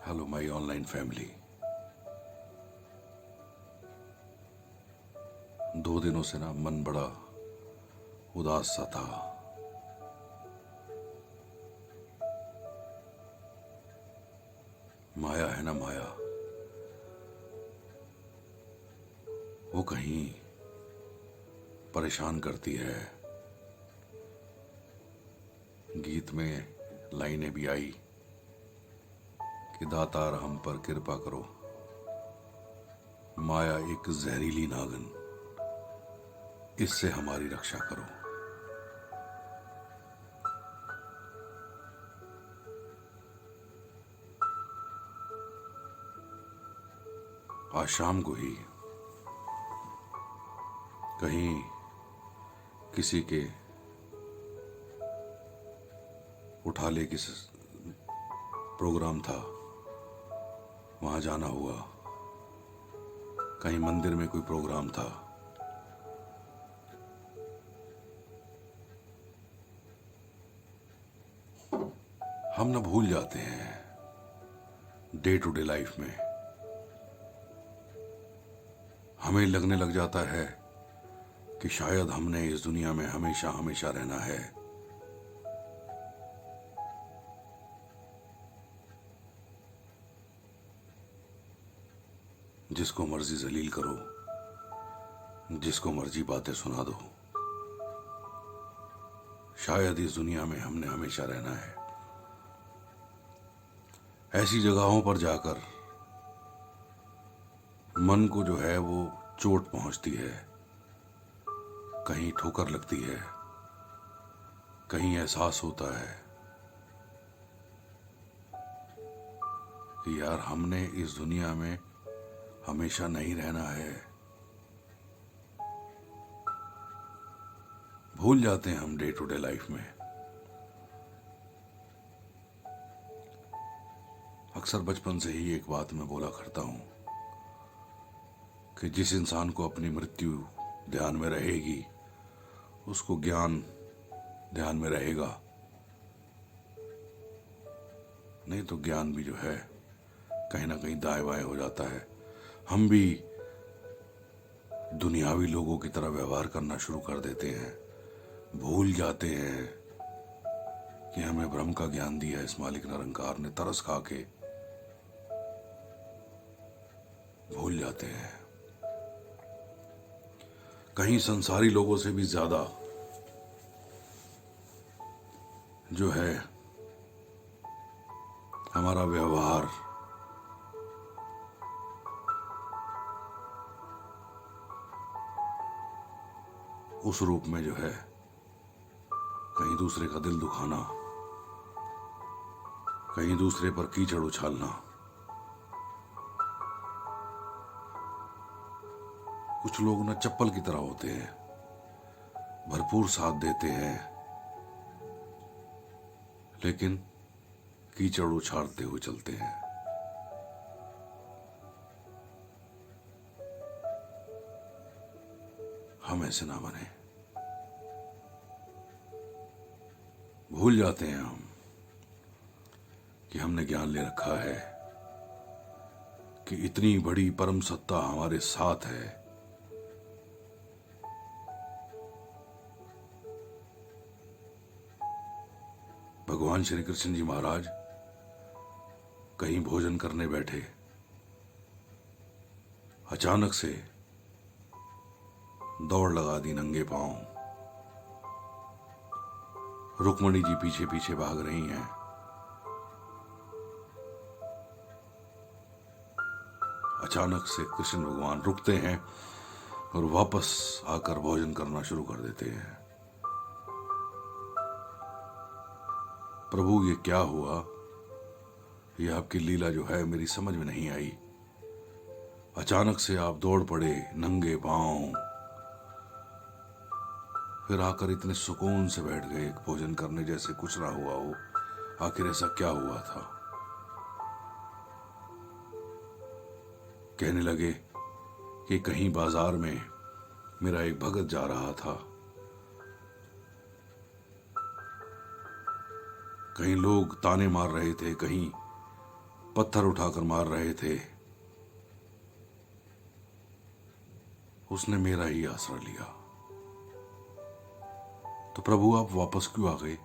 Hello my online family. 2 दिनों से ना मन बड़ा उदास सा था। माया है ना, माया वो कहीं परेशान करती है। गीत में लाइनें भी आई कि दातार हम पर कृपा करो, माया एक जहरीली नागन, इससे हमारी रक्षा करो। आज शाम को ही कहीं किसी के उठा ले किस प्रोग्राम था, वहां जाना हुआ। कहीं मंदिर में कोई प्रोग्राम था। हम ना भूल जाते हैं डे टू डे लाइफ में। हमें लगने लग जाता है कि शायद हमने इस दुनिया में हमेशा हमेशा रहना है। जिसको मर्जी जलील करो, जिसको मर्जी बातें सुना दो, शायद इस दुनिया में हमने हमेशा रहना है। ऐसी जगहों पर जाकर मन को जो है वो चोट पहुंचती है। कहीं ठोकर लगती है, कहीं एहसास होता है कि यार हमने इस दुनिया में हमेशा नहीं रहना है। भूल जाते हैं हम डे टू डे लाइफ में। अक्सर बचपन से ही एक बात मैं बोला करता हूं कि जिस इंसान को अपनी मृत्यु ध्यान में रहेगी, उसको ज्ञान ध्यान में रहेगा। नहीं तो ज्ञान भी जो है कहीं ना कहीं दाएं बाएं हो जाता है। हम भी दुनियावी लोगों की तरह व्यवहार करना शुरू कर देते हैं। भूल जाते हैं कि हमें ब्रह्म का ज्ञान दिया इस मालिक निरंकार ने। तरस खा के भूल जाते हैं। कहीं संसारी लोगों से भी ज्यादा जो है हमारा व्यवहार उस रूप में जो है कहीं दूसरे का दिल दुखाना, कहीं दूसरे पर कीचड़ उछालना। कुछ लोग ना चप्पल की तरह होते हैं, भरपूर साथ देते हैं लेकिन कीचड़ उछालते हुए चलते हैं। हम ऐसे ना बने। भूल जाते हैं हम कि हमने ज्ञान ले रखा है कि इतनी बड़ी परम सत्ता हमारे साथ है। भगवान श्री कृष्ण जी महाराज कहीं भोजन करने बैठे, अचानक से दौड़ लगा दी नंगे पांव। रुक्मणी जी पीछे पीछे भाग रही हैं। अचानक से कृष्ण भगवान रुकते हैं और वापस आकर भोजन करना शुरू कर देते हैं। प्रभु ये क्या हुआ? ये आपकी लीला जो है मेरी समझ में नहीं आई। अचानक से आप दौड़ पड़े नंगे पांव, फिर आकर इतने सुकून से बैठ गए भोजन करने जैसे कुछ ना हुआ हो। आखिर ऐसा क्या हुआ था? कहने लगे कि कहीं बाजार में मेरा एक भगत जा रहा था, कहीं लोग ताने मार रहे थे, कहीं पत्थर उठाकर मार रहे थे, उसने मेरा ही आसरा लिया। तो प्रभु आप वापस क्यों आ गए?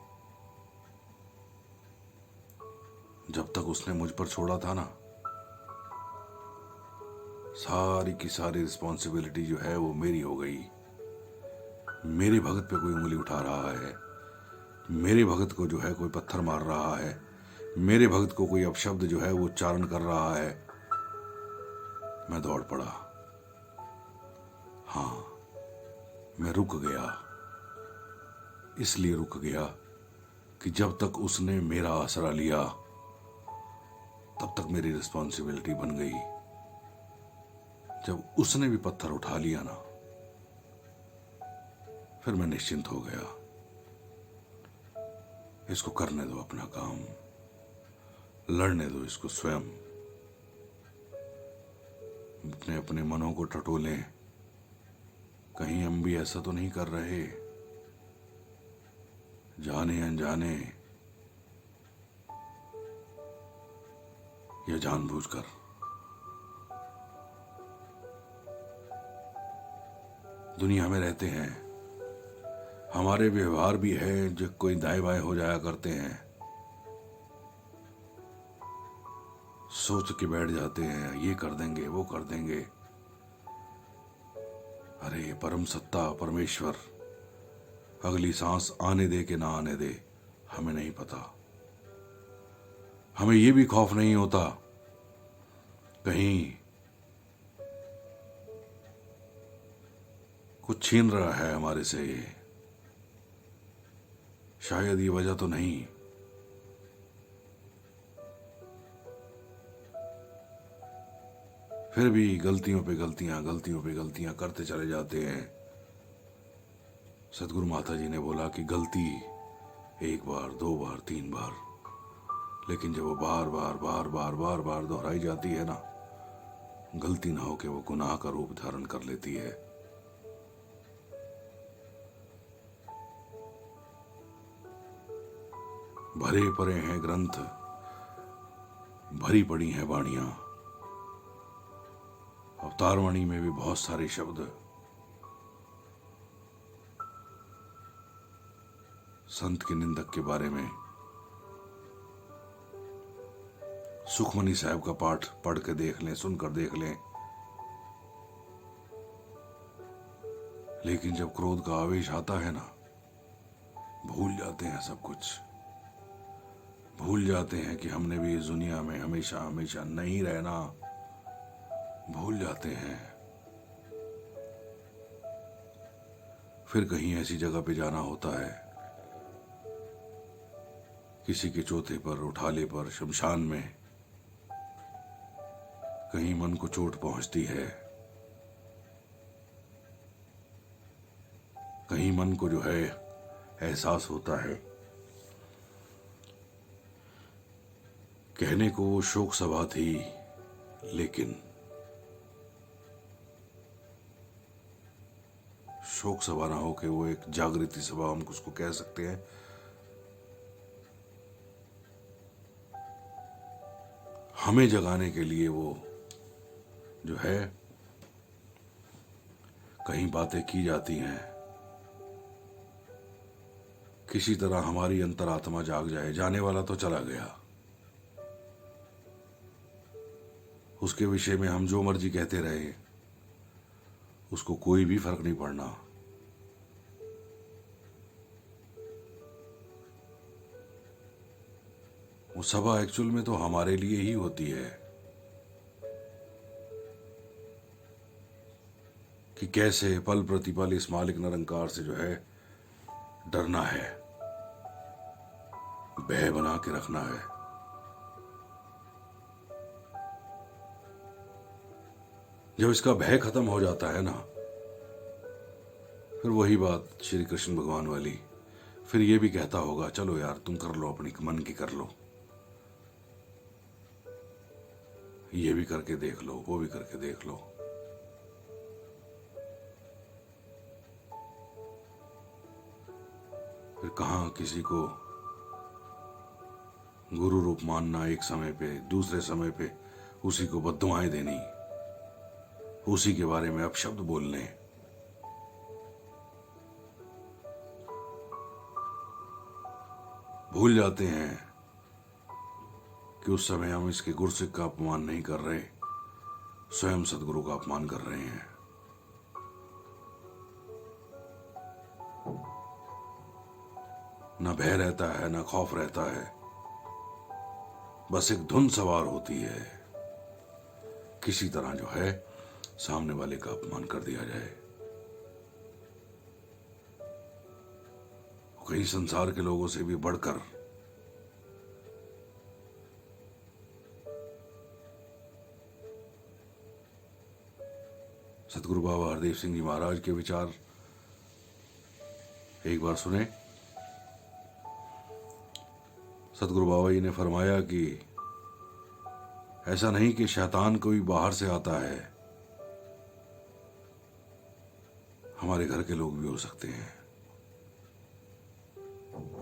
जब तक उसने मुझ पर छोड़ा था ना, सारी की सारी रिस्पॉन्सिबिलिटी जो है वो मेरी हो गई। मेरे भगत पे कोई उंगली उठा रहा है, मेरे भगत को जो है कोई पत्थर मार रहा है, मेरे भगत को कोई अपशब्द जो है वो उच्चारण कर रहा है। मैं दौड़ पड़ा। हाँ, मैं रुक गया। इसलिए रुक गया कि जब तक उसने मेरा आसरा लिया तब तक मेरी रिस्पॉन्सिबिलिटी बन गई। जब उसने भी पत्थर उठा लिया ना, फिर मैं निश्चिंत हो गया। इसको करने दो अपना काम, लड़ने दो इसको स्वयं। अपने अपने मनों को टटोलें, कहीं हम भी ऐसा तो नहीं कर रहे जाने अनजाने या जानबूझकर। दुनिया में रहते हैं, हमारे व्यवहार भी है जो कोई दाएं बाएं हो जाया करते हैं। सोच के बैठ जाते हैं ये कर देंगे वो कर देंगे। अरे परम सत्ता परमेश्वर अगली सांस आने दे कि ना आने दे, हमें नहीं पता। हमें ये भी खौफ नहीं होता कहीं कुछ छीन रहा है हमारे से ये। शायद ये वजह तो नहीं। फिर भी गलतियों पे गलतियां करते चले जाते हैं। सदगुरु माता जी ने बोला कि गलती एक बार, दो बार, तीन बार, लेकिन जब वो बार बार बार बार बार बार दोहराई जाती है ना, गलती ना हो के वो गुनाह का रूप धारण कर लेती है। भरे पड़े हैं ग्रंथ, भरी पड़ी हैं वाणियां। अवतार वाणी में भी बहुत सारे शब्द संत के निंदक के बारे में। सुखमनी साहब का पाठ पढ़ के देख लें, सुनकर देख लें। लेकिन जब क्रोध का आवेश आता है ना, भूल जाते हैं सब कुछ। भूल जाते हैं कि हमने भी इस दुनिया में हमेशा हमेशा नहीं रहना। भूल जाते हैं। फिर कहीं ऐसी जगह पे जाना होता है, किसी के चौथे पर, उठाले पर, शमशान में। कहीं मन को चोट पहुंचती है, कहीं मन को जो है एहसास होता है। कहने को वो शोक सभा थी, लेकिन शोक सभा ना हो के वो एक जागृति सभा हम उसको कह सकते हैं। हमें जगाने के लिए वो जो है कहीं बातें की जाती हैं। किसी तरह हमारी अंतरात्मा जाग जाए। जाने वाला तो चला गया, उसके विषय में हम जो मर्जी कहते रहे, उसको कोई भी फर्क नहीं पड़ना। वो सभा एक्चुअल में तो हमारे लिए ही होती है कि कैसे पल प्रतिपल इस मालिक निरंकार से जो है डरना है, भय बना के रखना है। जब इसका भय खत्म हो जाता है ना, फिर वही बात श्री कृष्ण भगवान वाली, फिर ये भी कहता होगा चलो यार तुम कर लो, अपनी मन की कर लो, ये भी करके देख लो, वो भी करके देख लो। फिर कहाँ किसी को गुरु रूप मानना एक समय पे, दूसरे समय पे उसी को बद्दुआएं देनी, उसी के बारे में अपशब्द बोलने। भूल जाते हैं कि उस समय हम इसके गुरसिक का अपमान नहीं कर रहे, स्वयं सदगुरु का अपमान कर रहे हैं। न भय रहता है, न खौफ रहता है, बस एक धुन सवार होती है, किसी तरह जो है सामने वाले का अपमान कर दिया जाए। कई संसार के लोगों से भी बढ़कर सतगुरु बाबा हरदेव सिंह जी महाराज के विचार एक बार सुने। सतगुरु बाबा जी ने फरमाया कि ऐसा नहीं कि शैतान कोई बाहर से आता है, हमारे घर के लोग भी हो सकते हैं,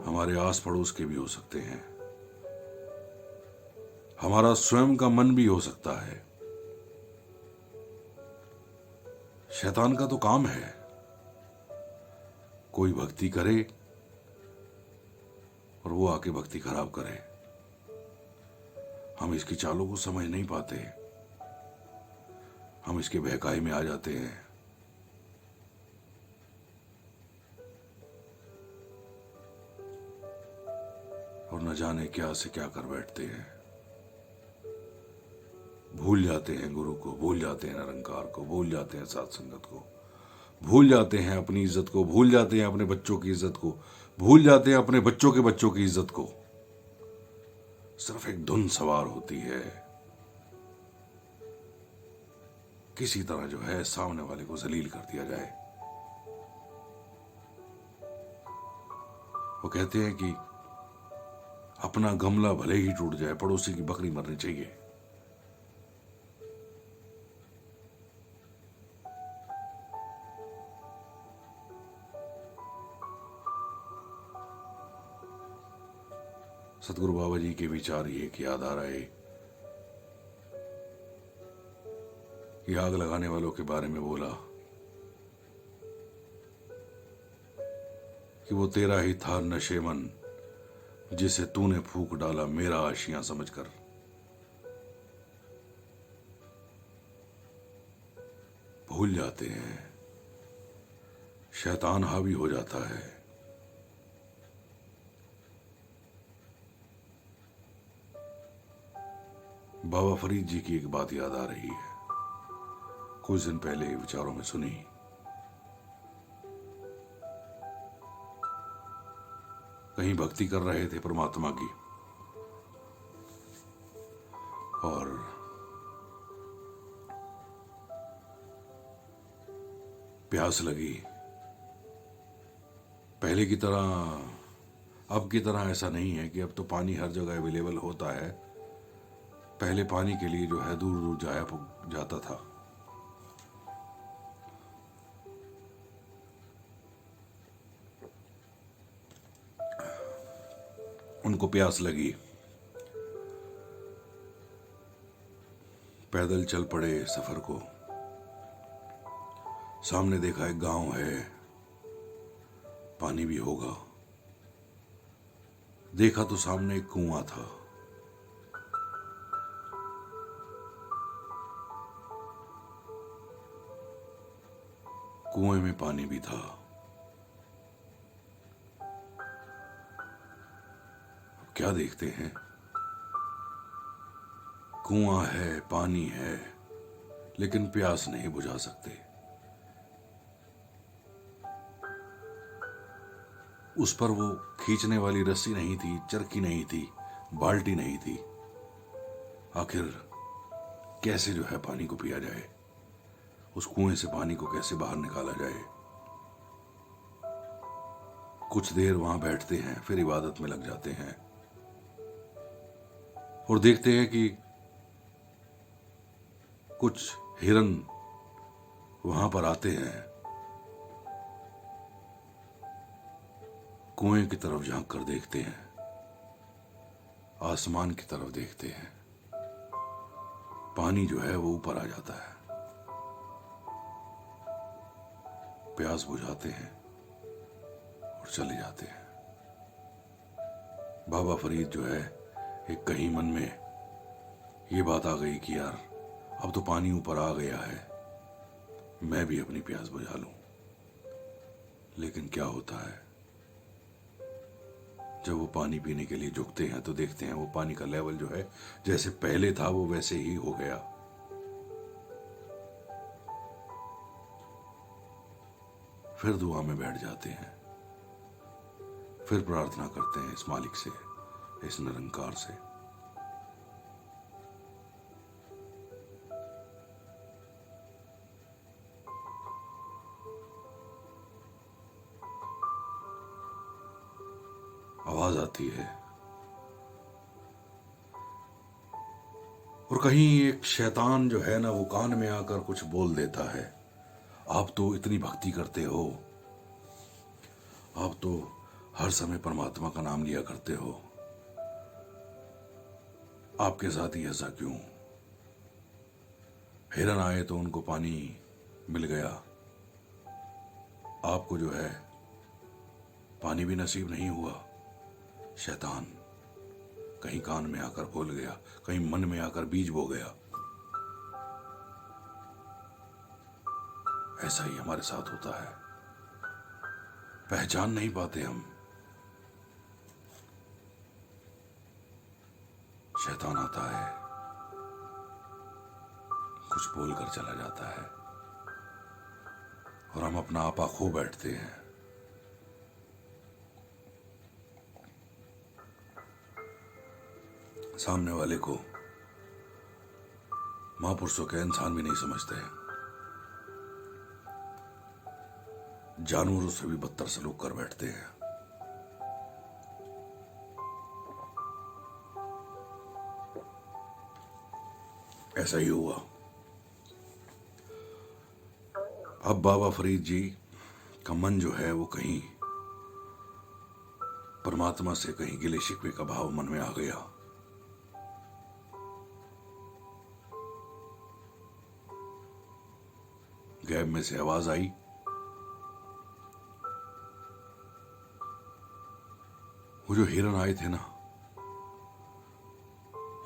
हमारे आस पड़ोस के भी हो सकते हैं, हमारा स्वयं का मन भी हो सकता है। शैतान का तो काम है कोई भक्ति करे और वो आके भक्ति खराब करे। हम इसकी चालों को समझ नहीं पाते, हम इसके बहकावे में आ जाते हैं। और न जाने क्या से क्या कर बैठते हैं। भूल जाते हैं गुरु को, भूल जाते हैं निरंकार को, भूल जाते हैं साथ संगत को, भूल जाते हैं अपनी इज्जत को, भूल जाते हैं अपने बच्चों की इज्जत को, भूल जाते हैं अपने बच्चों के बच्चों की इज्जत को। सिर्फ एक धुन सवार होती है, किसी तरह जो है सामने वाले को जलील कर दिया जाए। वो कहते हैं कि अपना गमला भले ही टूट जाए, पड़ोसी की बकरी मरनी चाहिए। सतगुरु बाबा जी के विचार ये कि याद आ रहे कि आग लगाने वालों के बारे में बोला कि वो तेरा ही था नशेमन जिसे तूने फूंक डाला मेरा आशियां समझकर। भूल जाते हैं, शैतान हावी हो जाता है। बाबा फरीद जी की एक बात याद आ रही है, कुछ दिन पहले विचारों में सुनी। कहीं भक्ति कर रहे थे परमात्मा की और प्यास लगी। पहले की तरह, अब की तरह ऐसा नहीं है कि अब तो पानी हर जगह अवेलेबल होता है। पहले पानी के लिए जो है दूर दूर जाता था। उनको प्यास लगी, पैदल चल पड़े सफर को। सामने देखा एक गांव है, पानी भी होगा। देखा तो सामने एक कुआं था। कुएं में पानी भी था। अब क्या देखते हैं, कुआं है, पानी है, लेकिन प्यास नहीं बुझा सकते। उस पर वो खींचने वाली रस्सी नहीं थी, चरखी नहीं थी, बाल्टी नहीं थी। आखिर कैसे जो है पानी को पिया जाए, उस कुएं से पानी को कैसे बाहर निकाला जाए। कुछ देर वहां बैठते हैं, फिर इबादत में लग जाते हैं और देखते हैं कि कुछ हिरन वहां पर आते हैं। कुएं की तरफ झांक कर देखते हैं, आसमान की तरफ देखते हैं, पानी जो है वो ऊपर आ जाता है, प्यास बुझाते हैं और चले जाते हैं। बाबा फरीद जो है, एक कहीं मन में ये बात आ गई कि यार अब तो पानी ऊपर आ गया है, मैं भी अपनी प्यास बुझा लूं। लेकिन क्या होता है, जब वो पानी पीने के लिए झुकते हैं तो देखते हैं वो पानी का लेवल जो है जैसे पहले था वो वैसे ही हो गया। फिर दुआ में बैठ जाते हैं, फिर प्रार्थना करते हैं इस मालिक से, इस निरंकार से। आवाज आती है और कहीं एक शैतान जो है ना वो कान में आकर कुछ बोल देता है, आप तो इतनी भक्ति करते हो, आप तो हर समय परमात्मा का नाम लिया करते हो, आपके साथ ही ऐसा क्यों? हिरन आए तो उनको पानी मिल गया, आपको जो है पानी भी नसीब नहीं हुआ। शैतान कहीं कान में आकर बोल गया, कहीं मन में आकर बीज बो गया। ऐसा ही हमारे साथ होता है, पहचान नहीं पाते हम। शैतान आता है, कुछ बोलकर चला जाता है और हम अपना आपा खो बैठते हैं। सामने वाले को महापुरुषों के इंसान भी नहीं समझते हैं, जानवरों से भी बदतर सलूक कर बैठते हैं। ऐसा ही हुआ। अब बाबा फरीद जी का मन जो है वो कहीं परमात्मा से कहीं गिले शिकवे का भाव मन में आ गया। गैब में से आवाज आई, वो जो हिरन आए थे ना,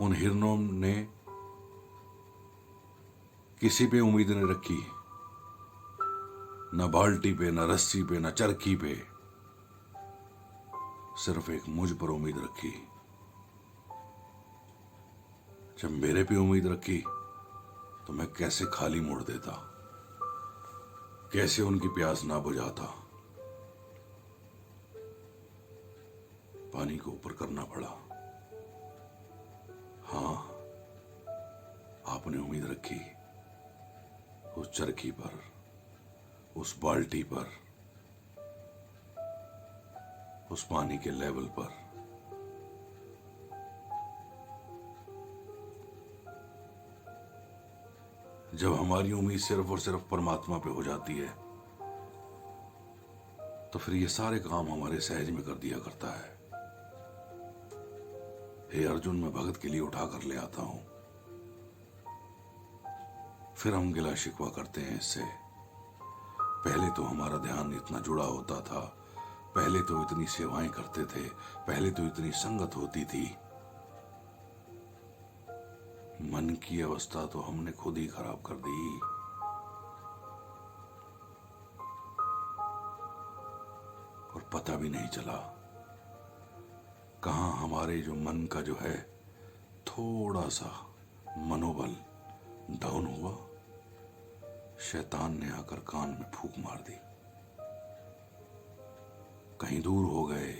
उन हिरनों ने किसी पे उम्मीद नहीं रखी, न बाल्टी पे, न रस्सी पे, न चरखी पे, सिर्फ एक मुझ पर उम्मीद रखी। जब मेरे पे उम्मीद रखी तो मैं कैसे खाली मोड़ देता, कैसे उनकी प्यास ना बुझाता। पानी को ऊपर करना पड़ा। हाँ, आपने उम्मीद रखी उस चरखी पर, उस बाल्टी पर, उस पानी के लेवल पर। जब हमारी उम्मीद सिर्फ और सिर्फ परमात्मा पे हो जाती है तो फिर ये सारे काम हमारे सहज में कर दिया करता है। हे अर्जुन, मैं भगत के लिए उठा कर ले आता हूं। फिर हम गिला शिकवा करते हैं इससे। पहले तो हमारा ध्यान इतना जुड़ा होता था, पहले तो इतनी सेवाएं करते थे, पहले तो इतनी संगत होती थी। मन की अवस्था तो हमने खुद ही खराब कर दी। और पता भी नहीं चला कहां हमारे जो मन का जो है थोड़ा सा मनोबल डाउन हुआ, शैतान ने आकर कान में फूंक मार दी। कहीं दूर हो गए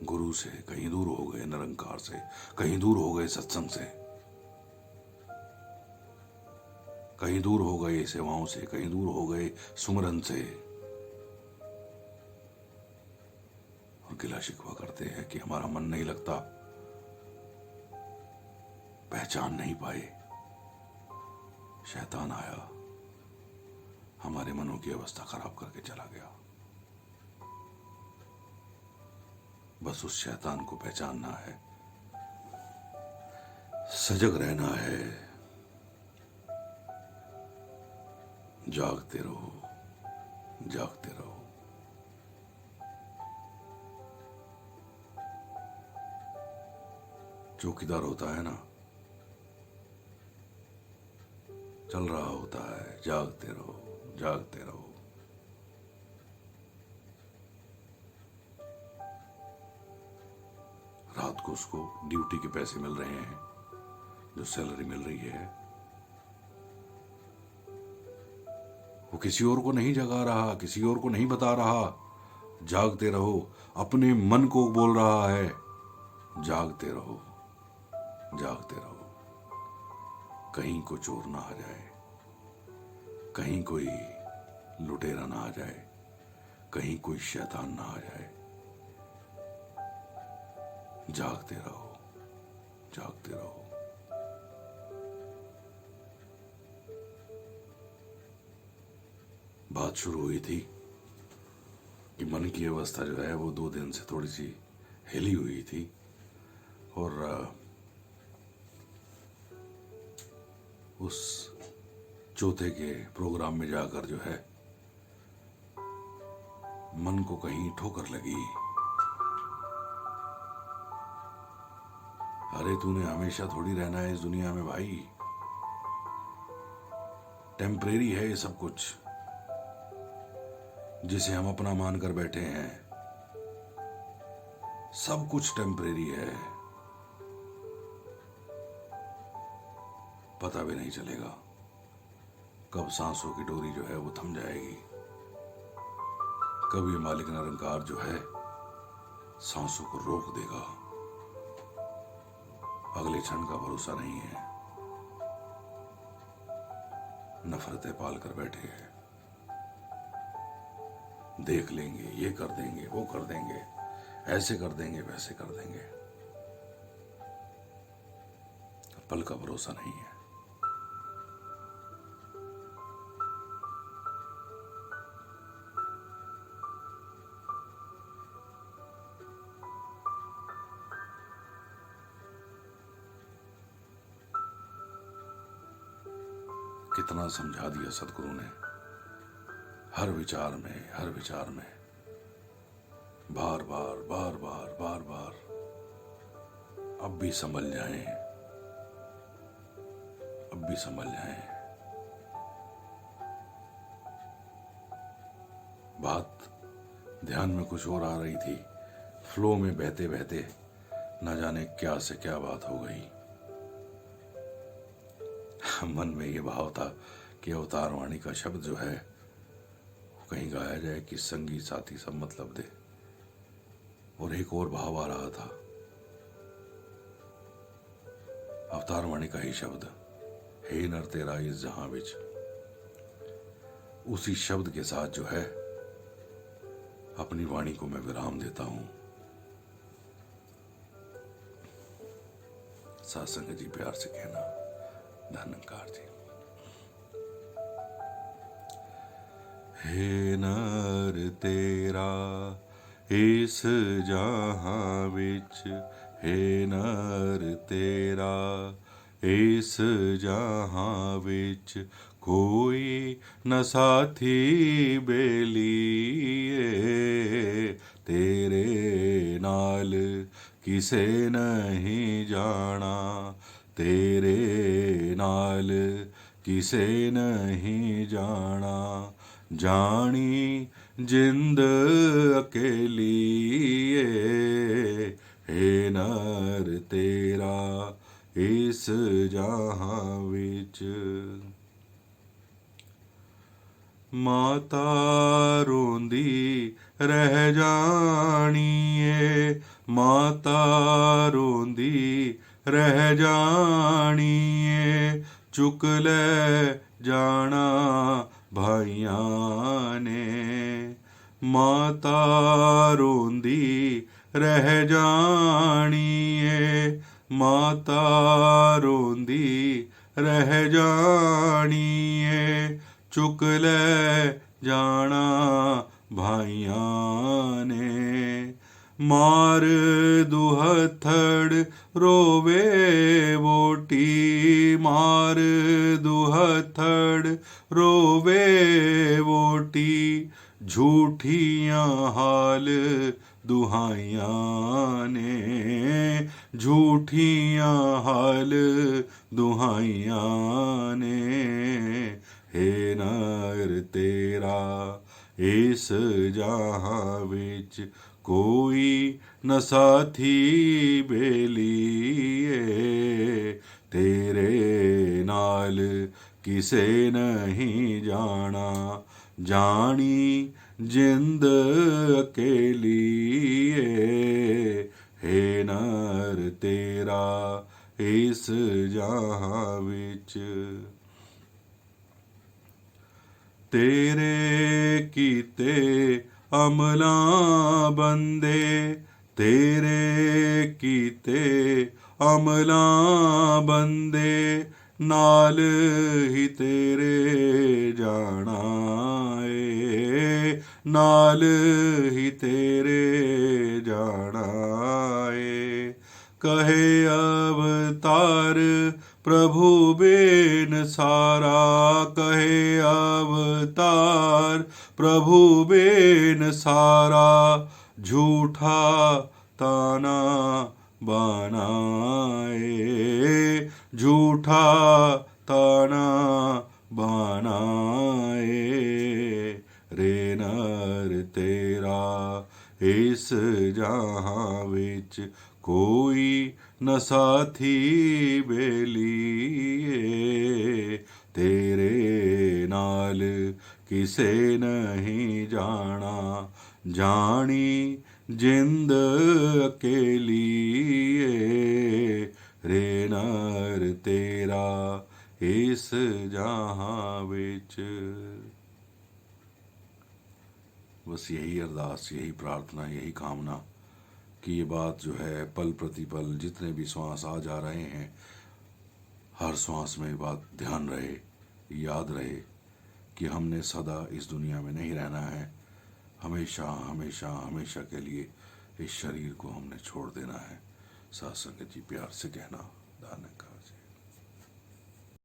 गुरु से, कहीं दूर हो गए निरंकार से, कहीं दूर हो गए सत्संग से, कहीं दूर हो गए सेवाओं से, कहीं दूर हो गए सुमरन से। और गिला शिकवा करते हैं कि हमारा मन नहीं लगता, पहचान नहीं पाए। शैतान आया, हमारे मनों की अवस्था खराब करके चला गया। बस उस शैतान को पहचानना है सजग रहना है, जागते रहो, जागते रहो। चौकीदार होता है ना, चल रहा होता है, जागते रहो, जागते रहो। रात को उसको ड्यूटी के पैसे मिल रहे हैं, जो सैलरी मिल रही है, वो किसी और को नहीं जगा रहा, किसी और को नहीं बता रहा। जागते रहो, अपने मन को बोल रहा है, जागते रहो, जागते रहो। कहीं को चोर ना आ जाए, कहीं कोई लुटेरा ना आ जाए, कहीं कोई शैतान ना आ जाए। जागते रहो, जागते रहो। बात शुरू हुई थी कि मन की अवस्था जो है वो 2 दिन से थोड़ी सी हिली हुई थी, और उस चौथे के प्रोग्राम में जाकर जो है मन को कहीं ठोकर लगी। अरे तूने हमेशा थोड़ी रहना है इस दुनिया में भाई, टेम्परेरी है ये सब कुछ जिसे हम अपना मानकर बैठे हैं। सब कुछ टेम्परेरी है, पता भी नहीं चलेगा कब सांसों की डोरी जो है वो थम जाएगी, कब ये मालिक निरंकार जो है सांसों को रोक देगा। अगले क्षण का भरोसा नहीं है, नफरतें पाल कर बैठे हैं। देख लेंगे, ये कर देंगे, वो कर देंगे, ऐसे कर देंगे, वैसे कर देंगे। पल का भरोसा नहीं है। कितना समझा दिया सदगुरु ने, हर विचार में, हर विचार में, बार बार बार बार बार बार। अब भी संभल जाएं, अब भी संभल जाएं। बात ध्यान में कुछ और आ रही थी, फ्लो में बहते बहते न जाने क्या से क्या बात हो गई। मन में ये भाव था कि अवतार वाणी का शब्द जो है वो कहीं गाया जाए कि संगी साथी सब मतलब दे। और एक और भाव आ रहा था, अवतार वाणी का ही शब्द, हे नर तेरा इस जहां विच। उसी शब्द के साथ जो है अपनी वाणी को मैं विराम देता हूं। सत्संग जी प्यार से कहना, धन्यकार जी। हे नर तेरा इस जहां विच, हे नर तेरा इस जहां विच, कोई न साथी बेलिए। तेरे नाल किसे नहीं जाना, तेरे नाल किसे नहीं जाना। जानी जिंद अकेली हे नर तेरा इस जहां विच। माता रोंदी रह जानिए, माता रोंदी रह जानिए। चुक ले जाना भाइयां ने, माता रोंदी रह जानिए। माता रोंदी रह जानिए। चुक ले जाना भाइयां ने। मार दुहथड़ रोवे वोट रोवे वोटी झूठियां हाल दुहाइयां ने, झूठियां हाल दुहाइयां ने। हे नर तेरा इस जहां विच कोई न साथी बेलिए, तेरे नाल किसे नहीं जाना, जानी जिंद अकेली ए। हे नर तेरा इस जहां विच तेरे कीते अमलां बंदे, तेरे कीते अमलां बंदे, नाल ही तेरे जाना ए, नाल ही तेरे जाना ए। कहे अवतार प्रभु बेन सारा, कहे अवतार प्रभु बेन सारा, झूठा ताना बाना ए, झूठा ताना बाना ए। रे नर तेरा इस जहां विच कोई न साथी बेलिए, तेरे नाल किसे नहीं जाना, जानी जिंद अकेली ए। रे नर तेरा इस जहां विच। बस यही अरदास, यही प्रार्थना, यही कामना कि ये बात जो है पल प्रतिपल जितने भी श्वास आ जा रहे हैं, हर श्वास में बात ध्यान रहे, याद रहे कि हमने सदा इस दुनिया में नहीं रहना है। हमेशा हमेशा हमेशा के लिए इस शरीर को हमने छोड़ देना है। साथ संगत जी प्यार से कहना, दान का